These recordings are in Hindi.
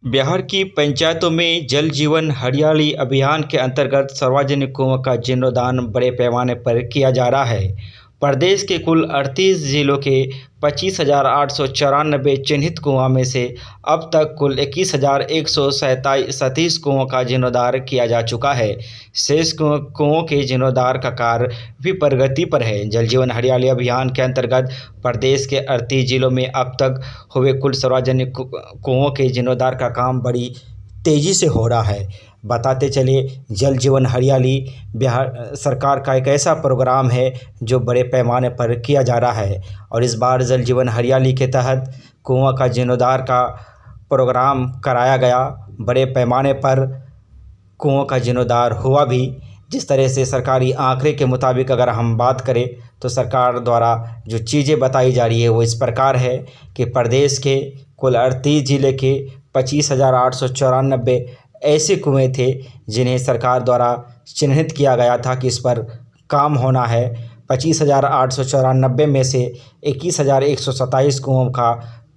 बिहार की पंचायतों में जल जीवन हरियाली अभियान के अंतर्गत सार्वजनिक कुओं का जीर्णोद्धार बड़े पैमाने पर किया जा रहा है। प्रदेश के कुल 38 जिलों के 25,894 चिन्हित कुओं में से अब तक कुल 21,137 कुओं का जीर्णोद्धार किया जा चुका है। शेष कुओं के जीर्णोद्धार का कार्य भी प्रगति पर है। जल जीवन हरियाली अभियान के अंतर्गत प्रदेश के 38 जिलों में अब तक हुए कुल सार्वजनिक कुओं के जीर्णोद्धार का काम बड़ी तेज़ी से हो रहा है। बताते चले, जल जीवन हरियाली बिहार सरकार का एक ऐसा प्रोग्राम है जो बड़े पैमाने पर किया जा रहा है और इस बार जल जीवन हरियाली के तहत कुआं का जीर्णोद्धार का प्रोग्राम कराया गया। बड़े पैमाने पर कुओं का जीर्णोद्धार हुआ भी। जिस तरह से सरकारी आंकड़े के मुताबिक अगर हम बात करें तो सरकार द्वारा जो चीज़ें बताई जा रही है वो इस प्रकार है कि प्रदेश के कुल 38 जिले के 25,894 ऐसे कुएं थे जिन्हें सरकार द्वारा चिन्हित किया गया था कि इस पर काम होना है। 25,894 में से 21,127 कुओं का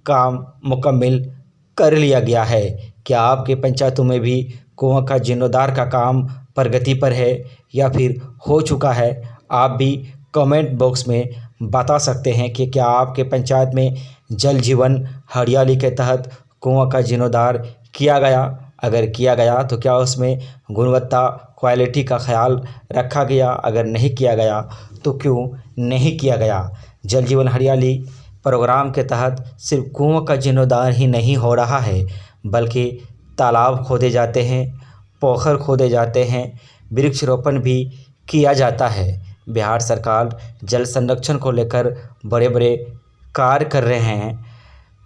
काम मुकम्मल कर लिया गया है। क्या आपके पंचायतों में भी कुओं का जीर्णोद्धार का काम प्रगति पर है या फिर हो चुका है? आप भी कमेंट बॉक्स में बता सकते हैं कि क्या आपके पंचायत में जल जीवन हरियाली के तहत कुआं का जीर्णोद्धार किया गया। अगर किया गया तो क्या उसमें गुणवत्ता क्वालिटी का ख्याल रखा गया। अगर नहीं किया गया तो क्यों नहीं किया गया। जल जीवन हरियाली प्रोग्राम के तहत सिर्फ कुओं का जीर्णोद्धार ही नहीं हो रहा है बल्कि तालाब खोदे जाते हैं, पोखर खोदे जाते हैं, वृक्षारोपण भी किया जाता है। बिहार सरकार जल संरक्षण को लेकर बड़े बड़े कार्य कर रहे हैं।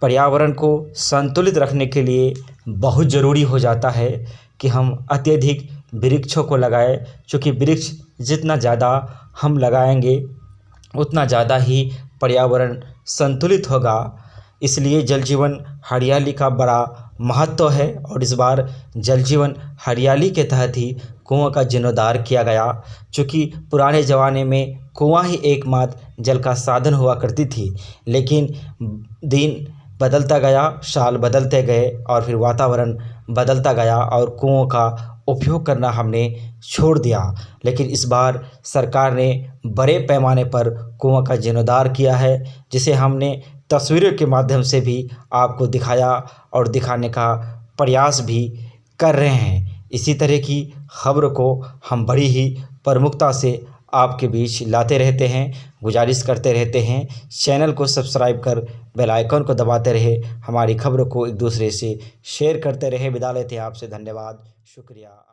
पर्यावरण को संतुलित रखने के लिए बहुत ज़रूरी हो जाता है कि हम अत्यधिक वृक्षों को लगाएं, क्योंकि वृक्ष जितना ज़्यादा हम लगाएंगे उतना ज़्यादा ही पर्यावरण संतुलित होगा। इसलिए जल जीवन हरियाली का बड़ा महत्व है और इस बार जल जीवन हरियाली के तहत ही कुआं का जीर्णोद्धार किया गया। क्योंकि पुराने ज़माने में कुआं ही एकमात्र जल का साधन हुआ करती थी, लेकिन दिन बदलता गया, साल बदलते गए और फिर वातावरण बदलता गया और कुओं का उपयोग करना हमने छोड़ दिया। लेकिन इस बार सरकार ने बड़े पैमाने पर कुआं का जीर्णोद्धार किया है, जिसे हमने तस्वीरों के माध्यम से भी आपको दिखाया और दिखाने का प्रयास भी कर रहे हैं। इसी तरह की खबर को हम बड़ी ही प्रमुखता से आपके बीच लाते रहते हैं, गुजारिश करते रहते हैं। चैनल को सब्सक्राइब कर बेल आइकन को दबाते रहे, हमारी खबरों को एक दूसरे से शेयर करते रहे। विदा लेते हैं आपसे। धन्यवाद, शुक्रिया।